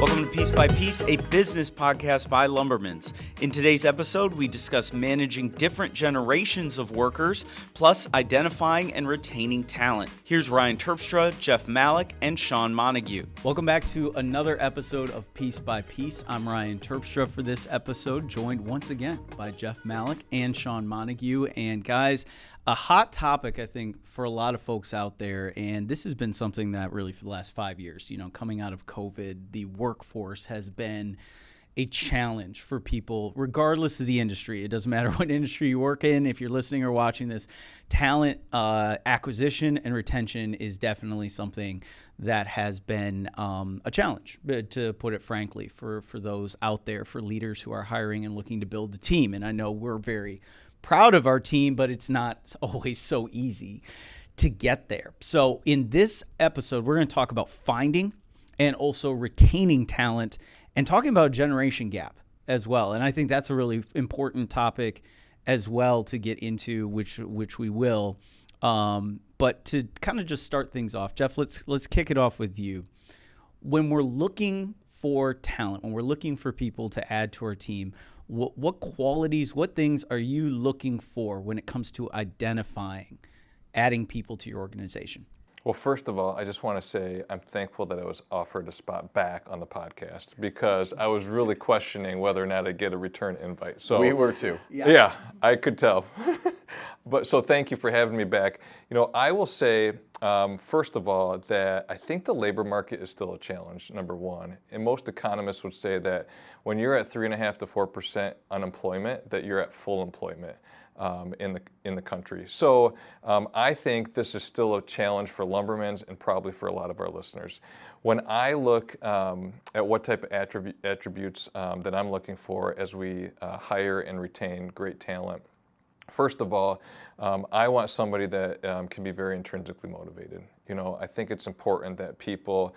Welcome to Piece by Piece, a business podcast by Lumbermens. In today's episode, we discuss managing different generations of workers, plus identifying and retaining talent. Here's Ryan Terpstra, Jeff Malloch, and Shawn Montague. Welcome back to another episode of Piece by Piece. I'm Ryan Terpstra for this episode, joined once again by Jeff Malloch and Shawn Montague. And guys, a hot topic, I think, for a lot of folks out there, and this has been something that really for the last 5 years, coming out of COVID, the workforce has been a challenge for people, regardless of the industry. It doesn't matter what industry you work in. If you're listening or watching this, talent acquisition and retention is definitely something that has been a challenge, to put it frankly, for those out there, for leaders who are hiring and looking to build a team. And I know we're very proud of our team, but it's not always so easy to get there. So in this episode, we're going to talk about finding and also retaining talent and talking about a generation gap as well. And I think that's a really important topic as well to get into, which we will. But to kind of just start things off, Jeff, let's kick it off with you. When we're looking for talent, when we're looking for people to add to our team, what qualities, what things are you looking for when it comes to identifying, adding people to your organization? Well, first of all, I just want to say I'm thankful that I was offered a spot back on the podcast because I was really questioning whether or not I'd get a return invite. So we were too. Yeah, I could tell. But so thank you for having me back. I will say, first of all, that I think the labor market is still a challenge, number one. And most economists would say that when you're at 3.5% to 4% unemployment, that you're at full employment in the country. So I think this is still a challenge for Lumbermen's and probably for a lot of our listeners. When I look at what type of attributes that I'm looking for as we hire and retain great talent, first of all, I want somebody that can be very intrinsically motivated. I think it's important that people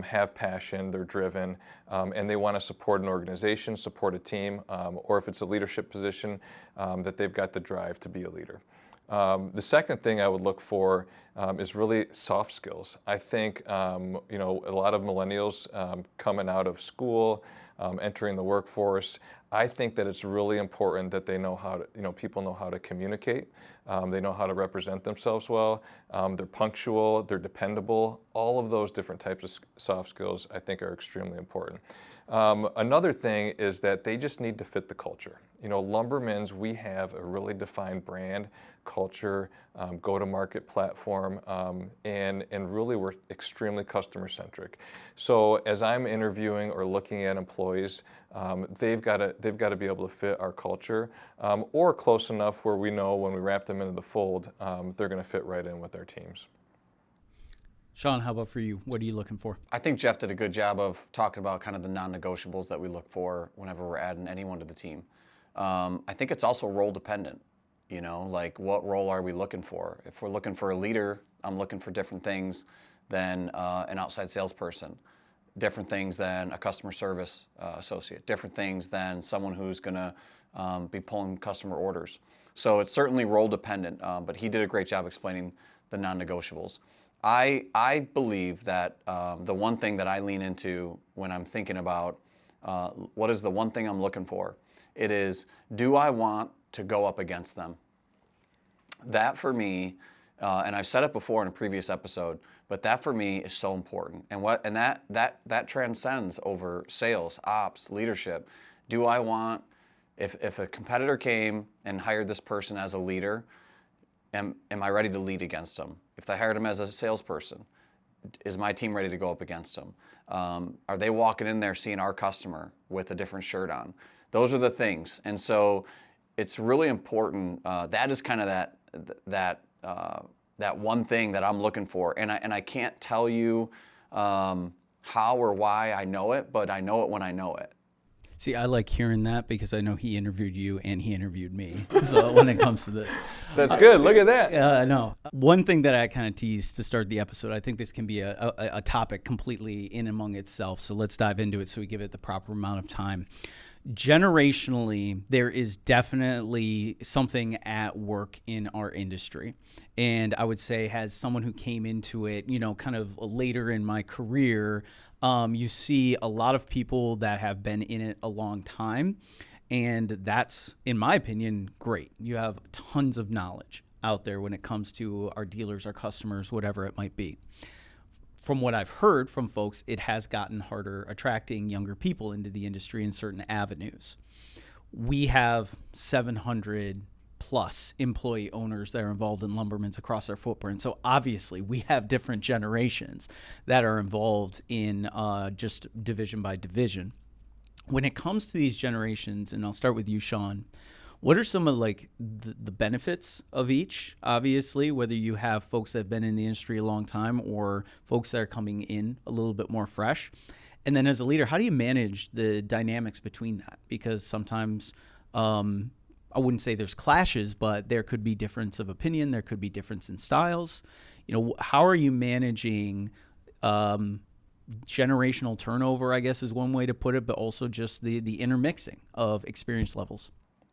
have passion, they're driven, and they want to support an organization, support a team, or if it's a leadership position, that they've got the drive to be a leader. The second thing I would look for is really soft skills. I think, a lot of millennials coming out of school, entering the workforce, I think that it's really important that they know how to, people know how to communicate. They know how to represent themselves well. They're punctual, they're dependable. All of those different types of soft skills I think are extremely important. Another thing is that they just need to fit the culture. Lumbermen's, we have a really defined brand, culture, go-to-market platform, and really we're extremely customer-centric. So as I'm interviewing or looking at employees, they've got to be able to fit our culture, or close enough where we know when we wrap them into the fold, they're going to fit right in with our teams. Shawn, how about for you? What are you looking for? I think Jeff did a good job of talking about kind of the non-negotiables that we look for whenever we're adding anyone to the team. I think it's also role dependent. Like what role are we looking for? If we're looking for a leader, I'm looking for different things than an outside salesperson, different things than a customer service associate, different things than someone who's going to be pulling customer orders. So it's certainly role dependent, but he did a great job explaining the non-negotiables. I believe that the one thing that I lean into when I'm thinking about what is the one thing I'm looking for, it is, do I want to go up against them? That for me, and I've said it before in a previous episode, but that for me is so important. And that transcends over sales, ops, leadership. Do I want, if a competitor came and hired this person as a leader, am I ready to lead against them? If they hired him as a salesperson, is my team ready to go up against him? Are they walking in there seeing our customer with a different shirt on? Those are the things. And so it's really important. That is kind of that one thing that I'm looking for. And I can't tell you how or why I know it, but I know it when I know it. See, I like hearing that because I know he interviewed you and he interviewed me. So when it comes to this. That's good. Look at that. I know. One thing that I kind of teased to start the episode, I think this can be a topic completely in among itself. So let's dive into it so we give it the proper amount of time. Generationally, there is definitely something at work in our industry. And I would say, as someone who came into it, kind of later in my career, you see a lot of people that have been in it a long time. And that's, in my opinion, great. You have tons of knowledge out there when it comes to our dealers, our customers, whatever it might be. From what I've heard from folks, it has gotten harder attracting younger people into the industry in certain avenues. We have 700 plus employee owners that are involved in Lumbermen's across our footprint. So obviously we have different generations that are involved in just division by division. When it comes to these generations, and I'll start with you, Shawn, what are some of the benefits of each? Obviously, whether you have folks that have been in the industry a long time or folks that are coming in a little bit more fresh. And then as a leader, how do you manage the dynamics between that? Because sometimes I wouldn't say there's clashes, but there could be difference of opinion. There could be difference in styles. How are you managing generational turnover, I guess is one way to put it, but also just the intermixing of experience levels?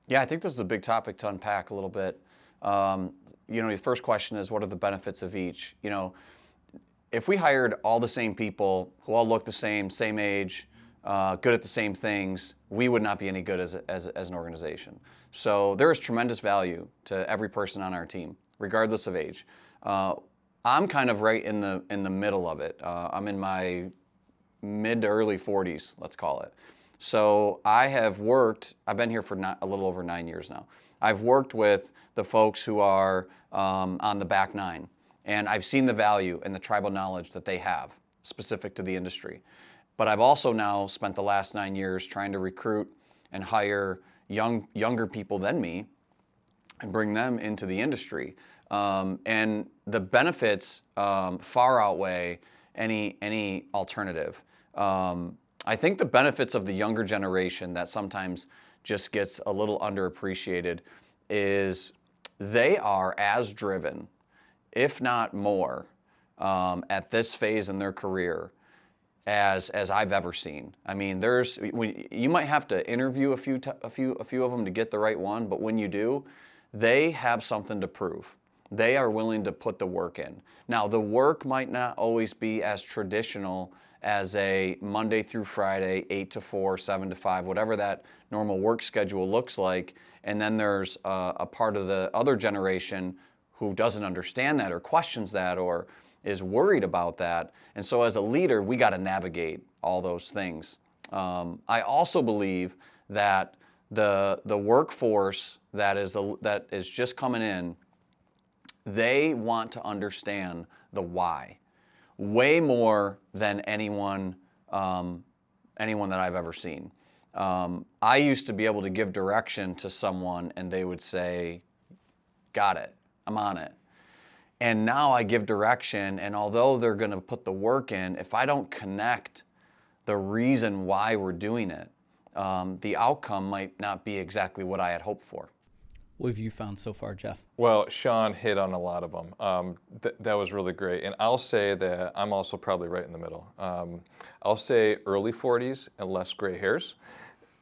Yeah, I think this is a big topic to unpack a little bit. The first question is, what are the benefits of each? If we hired all the same people who all look the same age, good at the same things, we would not be any good as an organization. So there is tremendous value to every person on our team, regardless of age. I'm kind of right in the middle of it. I'm in my mid to early 40s, let's call it. So I've been here for a little over 9 years now. I've worked with the folks who are on the back nine, and I've seen the value and the tribal knowledge that they have specific to the industry. But I've also now spent the last 9 years trying to recruit and hire younger people than me and bring them into the industry. And the benefits far outweigh any alternative. I think the benefits of the younger generation that sometimes just gets a little underappreciated is they are as driven, if not more, at this phase in their career as I've ever seen. I mean, you might have to interview a few of them to get the right one, but when you do, they have something to prove. They are willing to put the work in. Now, the work might not always be as traditional as a Monday through Friday, 8 to 4, 7 to 5, whatever that normal work schedule looks like. And then there's a part of the other generation who doesn't understand that or questions that or is worried about that. And so as a leader, we got to navigate all those things. I also believe that the workforce that is just coming in, they want to understand the why way more than anyone that I've ever seen. I used to be able to give direction to someone and they would say, got it, I'm on it. And now I give direction, and although they're going to put the work in, if I don't connect the reason why we're doing it, the outcome might not be exactly what I had hoped for. What have you found so far, Jeff? Well, Shawn hit on a lot of them. That was really great. And I'll say that I'm also probably right in the middle. I'll say early 40s and less gray hairs.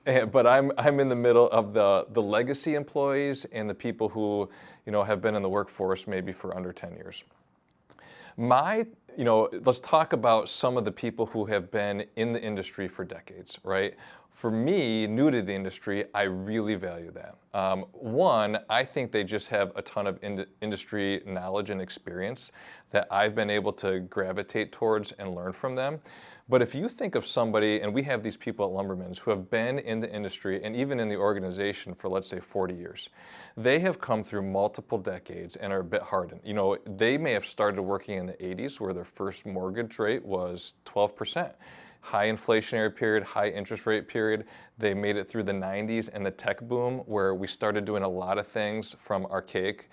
But I'm in the middle of the legacy employees and the people who, have been in the workforce maybe for under 10 years. Let's talk about some of the people who have been in the industry for decades, right? For me, new to the industry, I really value that. One, I think they just have a ton of industry knowledge and experience that I've been able to gravitate towards and learn from them. But if you think of somebody, and we have these people at Lumbermen's who have been in the industry and even in the organization for, let's say, 40 years. They have come through multiple decades and are a bit hardened. They may have started working in the 80s where their first mortgage rate was 12%. High inflationary period, high interest rate period. They made it through the 90s and the tech boom where we started doing a lot of things from archaic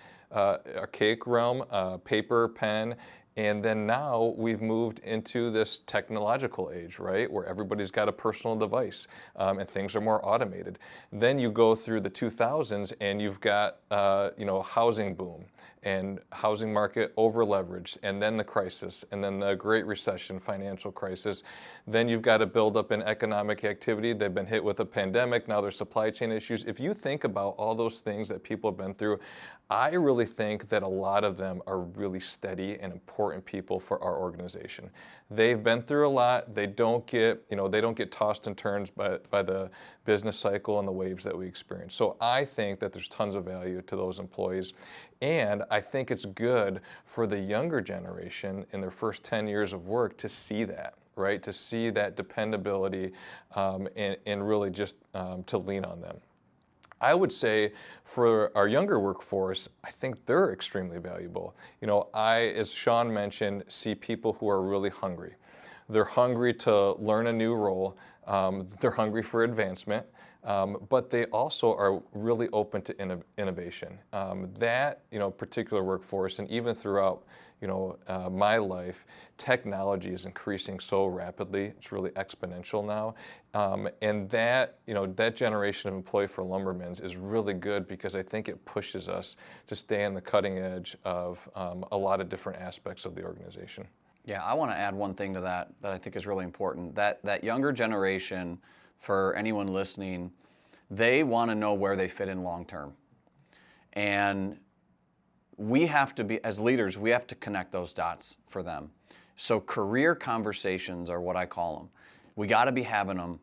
realm, paper, pen. And then now we've moved into this technological age, right, where everybody's got a personal device and things are more automated. Then you go through the 2000s and you've got, housing boom and housing market over leveraged, and then the crisis, and then the Great Recession, financial crisis. Then you've got to build up in economic activity. They've been hit with a pandemic. Now there's supply chain issues. If you think about all those things that people have been through, I really think that a lot of them are really steady and important people for our organization. They've been through a lot. They don't get, they don't get tossed and turns by the business cycle and the waves that we experience. So I think that there's tons of value to those employees. And I think it's good for the younger generation in their first 10 years of work to see that, right? To see that dependability and really just to lean on them. I would say for our younger workforce, I think they're extremely valuable. I, as Shawn mentioned, see people who are really hungry. They're hungry to learn a new role. They're hungry for advancement, but they also are really open to innovation. That particular workforce, and even throughout my life, technology is increasing so rapidly. It's really exponential now, and that that generation of employee for Lumbermen's is really good because I think it pushes us to stay on the cutting edge of a lot of different aspects of the organization. Yeah, I want to add one thing to that I think is really important. That younger generation, for anyone listening, they want to know where they fit in long term. And we have to be, as leaders, we have to connect those dots for them. So career conversations are what I call them. We got to be having them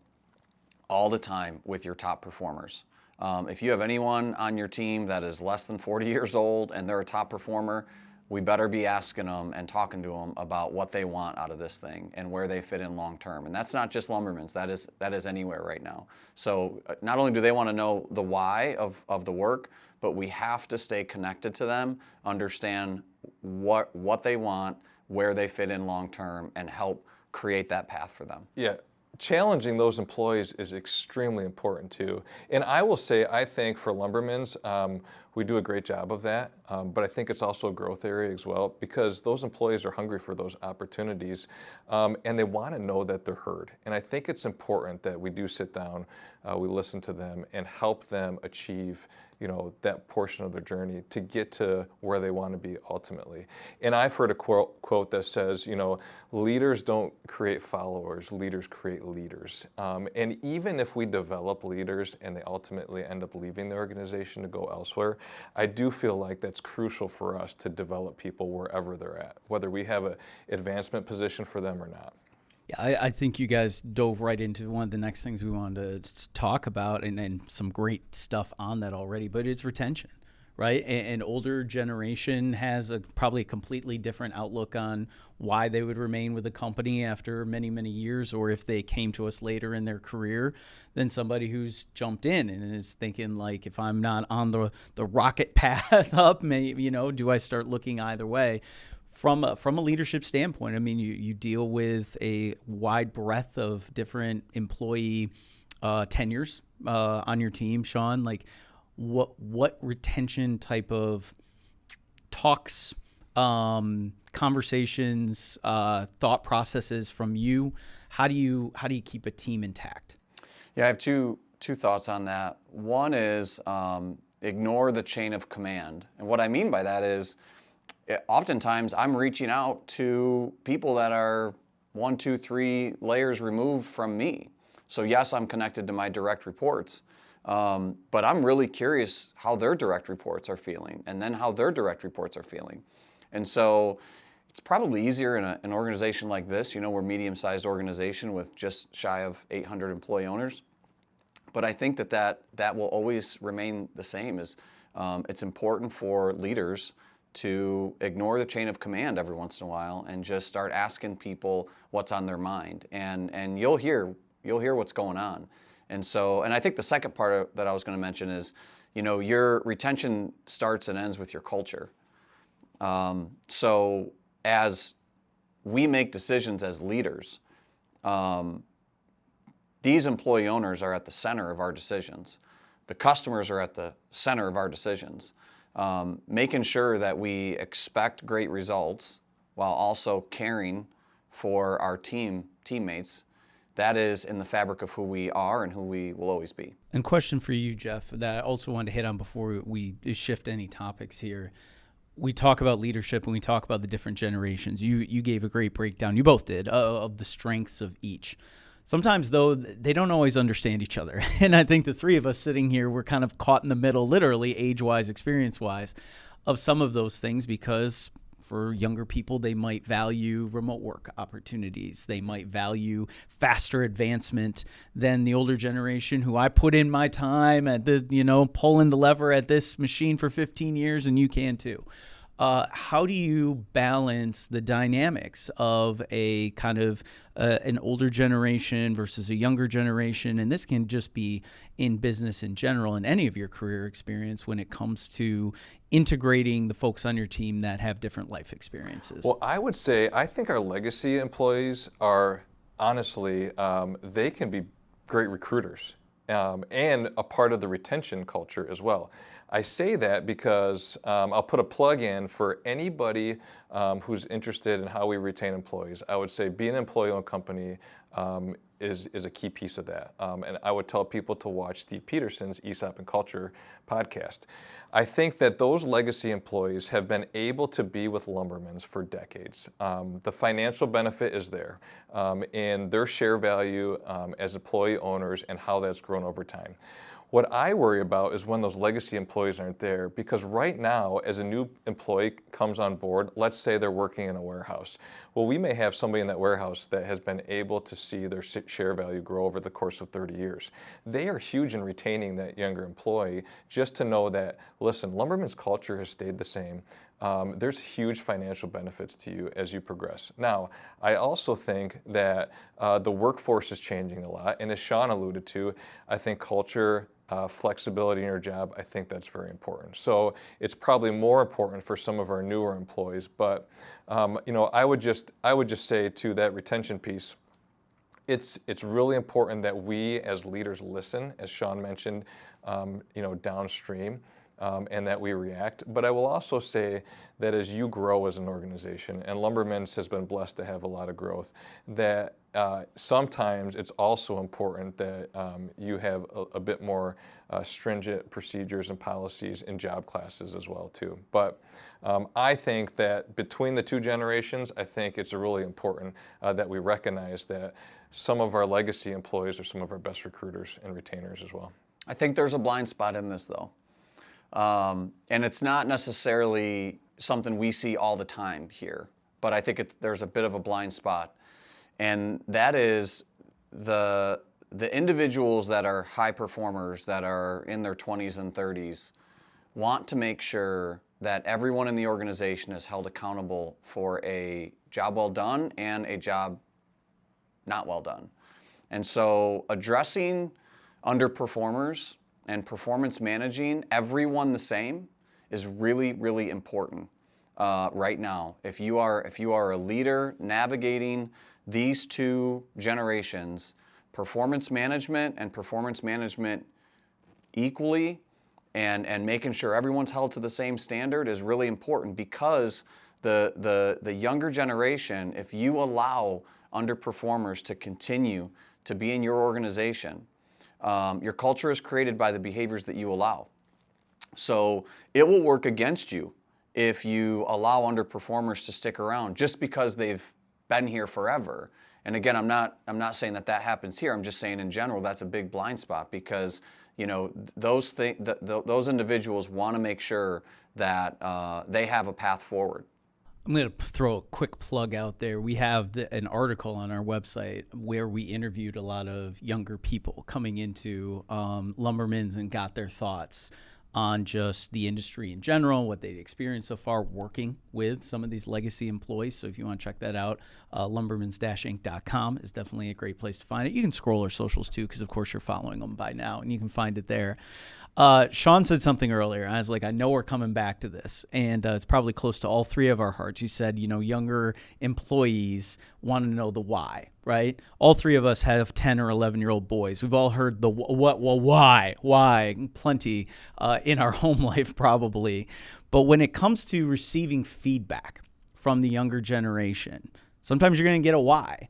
all the time with your top performers. If you have anyone on your team that is less than 40 years old and they're a top performer, we better be asking them and talking to them about what they want out of this thing and where they fit in long term. And that's not just Lumbermen's, that is anywhere right now. So not only do they want to know the why of the work, but we have to stay connected to them, understand what they want, where they fit in long term, and help create that path for them. Yeah. Challenging those employees is extremely important too. And I will say, I think for Lumbermen's, we do a great job of that, but I think it's also a growth area as well because those employees are hungry for those opportunities and they want to know that they're heard. And I think it's important that we do sit down, we listen to them and help them achieve that portion of their journey to get to where they want to be ultimately. And I've heard a quote that says, leaders don't create followers, leaders create leaders. And even if we develop leaders and they ultimately end up leaving the organization to go elsewhere, I do feel like that's crucial for us to develop people wherever they're at, whether we have an advancement position for them or not. Yeah, I think you guys dove right into one of the next things we wanted to talk about, and some great stuff on that already, but it's retention, right? An older generation has probably a completely different outlook on why they would remain with the company after many, many years, or if they came to us later in their career than somebody who's jumped in and is thinking, like, if I'm not on the rocket path up, maybe, do I start looking either way? From a leadership standpoint, I mean, you deal with a wide breadth of different employee tenures on your team, Shawn. Like, what retention type of talks, conversations, thought processes from you? How do you keep a team intact? Yeah, I have two thoughts on that. One is ignore the chain of command, and what I mean by that is, oftentimes I'm reaching out to people that are 1, 2, 3 layers removed from me. So yes, I'm connected to my direct reports, but I'm really curious how their direct reports are feeling and then how their direct reports are feeling. And so it's probably easier in an organization like this. We're a medium-sized organization with just shy of 800 employee owners. But I think that will always remain the same. It's important for leaders to ignore the chain of command every once in a while and just start asking people what's on their mind, and you'll hear what's going on. And I think the second part that I was going to mention is, your retention starts and ends with your culture. So as we make decisions as leaders, these employee owners are at the center of our decisions. The customers are at the center of our decisions. Making sure that we expect great results while also caring for our teammates, that is in the fabric of who we are and who we will always be. And question for you, Jeff, that I also wanted to hit on before we shift any topics here. we talk about leadership and we talk about the different generations. You gave a great breakdown. You both did of the strengths of each. Sometimes, though, they don't always understand each other. And I think the three of us sitting here, we're kind of caught in the middle, literally, age-wise, experience-wise, of some of those things because for younger people, they might value remote work opportunities. They might value faster advancement than the older generation who I put in my time at the, pulling the lever at this machine for 15 years and you can too. How do you balance the dynamics of a kind of an older generation versus a younger generation? And this can just be in business in general, in any of your career experience when it comes to integrating the folks on your team that have different life experiences. Well, I would say I think our legacy employees are honestly, they can be great recruiters and a part of the retention culture as well. I say that because I'll put a plug in for anybody who's interested in how we retain employees. I would say being an employee-owned company is a key piece of that. And I would tell people to watch Steve Peterson's ESOP and Culture podcast. I think that those legacy employees have been able to be with Lumbermen's for decades. The financial benefit is there, and their share value as employee owners and how that's grown over time. What I worry about is when those legacy employees aren't there, because right now, as a new employee comes on board, let's say they're working in a warehouse. Well, we may have somebody in that warehouse that has been able to see their share value grow over the course of 30 years. They are huge in retaining that younger employee just to know that, listen, Lumbermen's culture has stayed the same. There's huge financial benefits to you as you progress. Now, I also think that the workforce is changing a lot, and as Shawn alluded to, I think culture, flexibility in your job, I think that's very important. So it's probably more important for some of our newer employees, but I would just say to that retention piece, it's really important that we as leaders listen, as Shawn mentioned, downstream. And that we react. But I will also say that as you grow as an organization, and Lumbermen's has been blessed to have a lot of growth, that sometimes it's also important that you have a bit more stringent procedures and policies in job classes as well too. But I think that between the two generations, I think it's really important that we recognize that some of our legacy employees are some of our best recruiters and retainers as well. I think there's a blind spot in this though. And it's not necessarily something we see all the time here, but I think there's a bit of a blind spot. And that is the individuals that are high performers, that are in their 20s and 30s, want to make sure that everyone in the organization is held accountable for a job well done and a job not well done. And so addressing underperformers and performance managing everyone the same is really, really important right now. If you are a leader navigating these two generations, performance management equally, and making sure everyone's held to the same standard is really important, because the younger generation, if you allow underperformers to continue to be in your organization, your culture is created by the behaviors that you allow. So it will work against you if you allow underperformers to stick around just because they've been here forever. And again, I'm not saying that happens here. I'm just saying in general that's a big blind spot, because those individuals want to make sure that they have a path forward. I'm going to throw a quick plug out there. We have an article on our website where we interviewed a lot of younger people coming into Lumbermen's and got their thoughts on just the industry in general, what they'd experienced so far working with some of these legacy employees. So if you want to check that out, lumbermens-inc.com is definitely a great place to find it. You can scroll our socials too, because of course you're following them by now, and you can find it there. Shawn said something earlier. I was like, I know we're coming back to this, and it's probably close to all three of our hearts. You said, younger employees want to know the why, right? All three of us have 10 or 11-year-old boys. We've all heard the why, plenty in our home life probably. But when it comes to receiving feedback from the younger generation, sometimes you're going to get a why.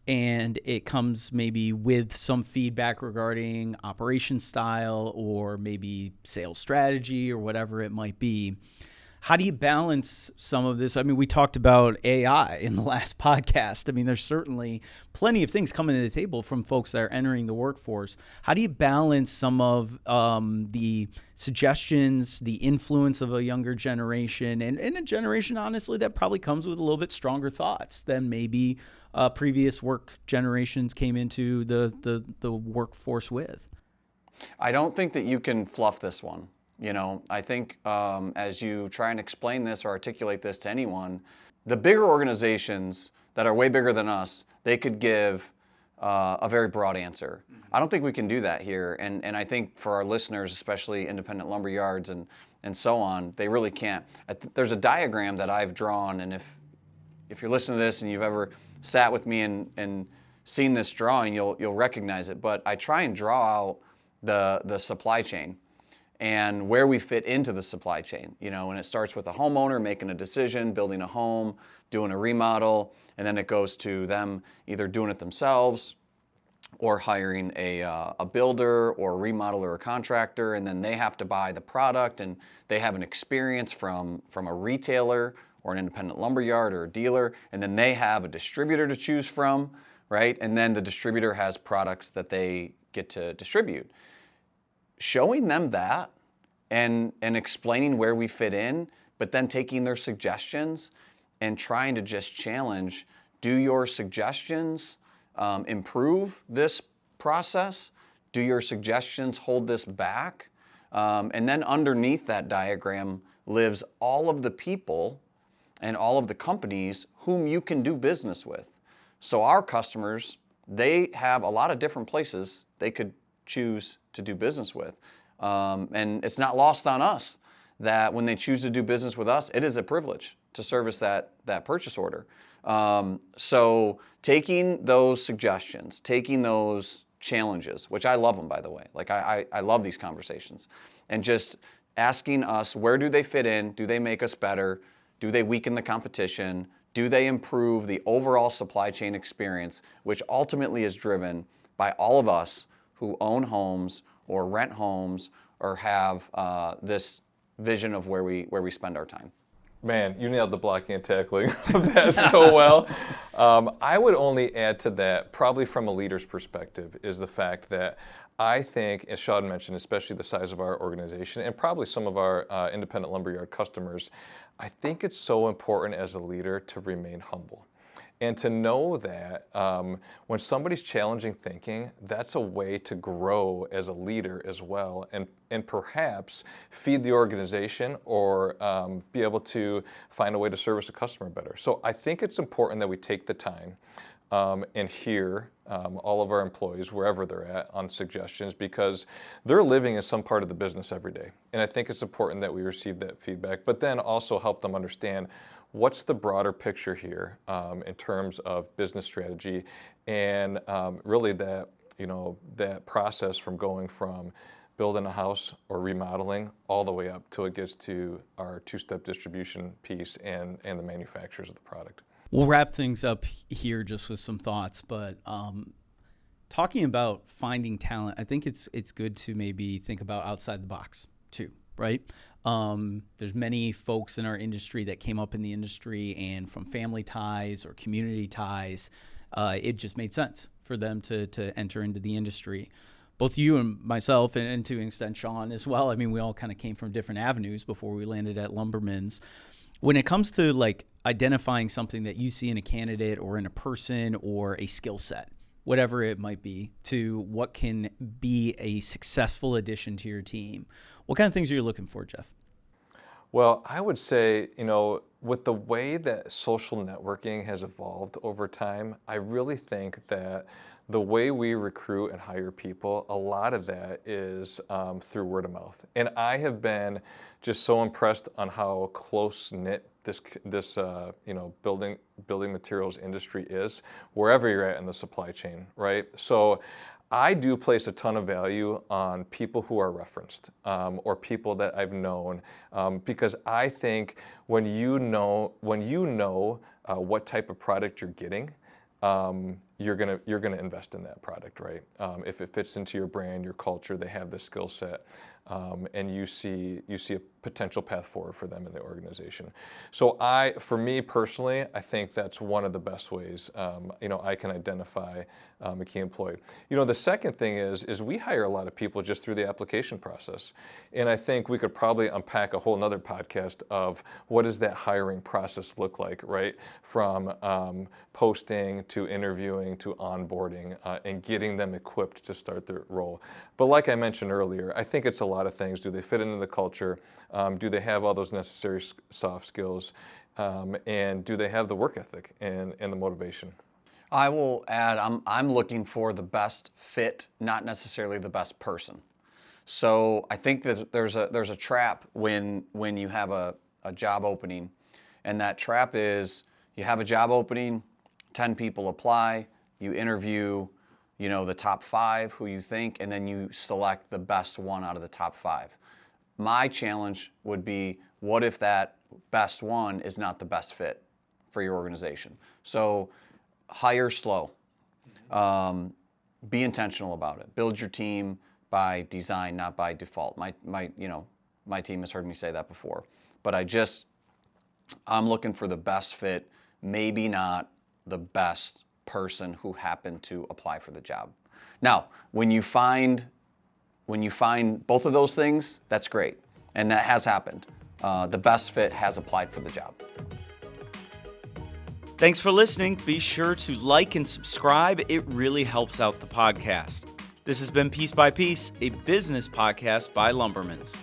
And it comes maybe with some feedback regarding operation style or maybe sales strategy or whatever it might be. How do you balance some of this? I mean, we talked about AI in the last podcast. I mean, there's certainly plenty of things coming to the table from folks that are entering the workforce. How do you balance some of the suggestions, the influence of a younger generation, and a generation, honestly, that probably comes with a little bit stronger thoughts than maybe previous work generations came into the workforce with? I don't think that you can fluff this one. You know, I think as you try and explain this or articulate this to anyone, the bigger organizations that are way bigger than us, they could give a very broad answer. I don't think we can do that here. And I think for our listeners, especially independent lumber yards and so on, they really can't. There's a diagram that I've drawn, and if you're listening to this and you've ever sat with me and seen this drawing, you'll recognize it. But I try and draw out the supply chain and where we fit into the supply chain, you know, and it starts with a homeowner making a decision, building a home, doing a remodel, and then it goes to them either doing it themselves or hiring a builder or a remodeler or a contractor, and then they have to buy the product, and they have an experience from a retailer or an independent lumber yard or a dealer, and then they have a distributor to choose from, right? And then the distributor has products that they get to distribute. Showing them that and explaining where we fit in, but then taking their suggestions and trying to just challenge, do your suggestions improve this process? Do your suggestions hold this back? And then underneath that diagram lives all of the people and all of the companies whom you can do business with. So our customers, they have a lot of different places they could choose to do business with. And it's not lost on us that when they choose to do business with us, it is a privilege to service that purchase order. So taking those suggestions, taking those challenges, which I love them, by the way. Like I love these conversations, and just asking us, where do they fit in? Do they make us better? Do they weaken the competition? Do they improve the overall supply chain experience, which ultimately is driven by all of us who own homes or rent homes or have this vision of where we spend our time? Man, you nailed the blocking and tackling of that so well. I would only add to that, probably from a leader's perspective, is the fact that I think, as Shawn mentioned, especially the size of our organization and probably some of our independent lumberyard customers, I think it's so important as a leader to remain humble. And to know that when somebody's challenging thinking, that's a way to grow as a leader as well, and perhaps feed the organization or be able to find a way to service a customer better. So I think it's important that we take the time and hear all of our employees, wherever they're at, on suggestions, because they're living in some part of the business every day. And I think it's important that we receive that feedback, but then also help them understand what's the broader picture here in terms of business strategy, and really that, you know, that process from going from building a house or remodeling all the way up till it gets to our two-step distribution piece and the manufacturers of the product. We'll wrap things up here just with some thoughts, but talking about finding talent, I think it's good to maybe think about outside the box too, right? There's many folks in our industry that came up in the industry, and from family ties or community ties, it just made sense for them to enter into the industry. Both you and myself, and to an extent Shawn as well, I mean, we all kind of came from different avenues before we landed at Lumbermen's. When it comes to like identifying something that you see in a candidate or in a person or a skill set, whatever it might be, to what can be a successful addition to your team, what kind of things are you looking for, Jeff? Well, I would say, you know, with the way that social networking has evolved over time, I really think that the way we recruit and hire people, a lot of that is through word of mouth. And I have been just so impressed on how close-knit this you know, building materials industry is, wherever you're at in the supply chain, right? So I do place a ton of value on people who are referenced or people that I've known, because I think when you know what type of product you're getting, you're gonna invest in that product, right? If it fits into your brand, your culture, they have the skill set. and you see a potential path forward for them in the organization. So for me personally, I think that's one of the best ways I can identify a key employee. The second thing is we hire a lot of people just through the application process, and I think we could probably unpack a whole nother podcast of what does that hiring process look like, right? From posting to interviewing to onboarding and getting them equipped to start their role. But like I mentioned earlier, I think it's a lot of things. Do they fit into the culture? Do they have all those necessary soft skills? And do they have the work ethic and the motivation? I will add, I'm looking for the best fit, not necessarily the best person. So I think that there's a trap when you have a job opening, and that trap is you have a job opening, 10 people apply, you interview, the top 5 who you think, and then you select the best one out of the top 5. My challenge would be, what if that best one is not the best fit for your organization? So hire slow. Be intentional about it. Build your team by design, not by default. My team has heard me say that before. But I'm looking for the best fit, maybe not the best person who happened to apply for the job. Now, when you find both of those things, that's great. And that has happened. The best fit has applied for the job. Thanks for listening. Be sure to like and subscribe. It really helps out the podcast. This has been Piece by Piece, a business podcast by Lumbermens.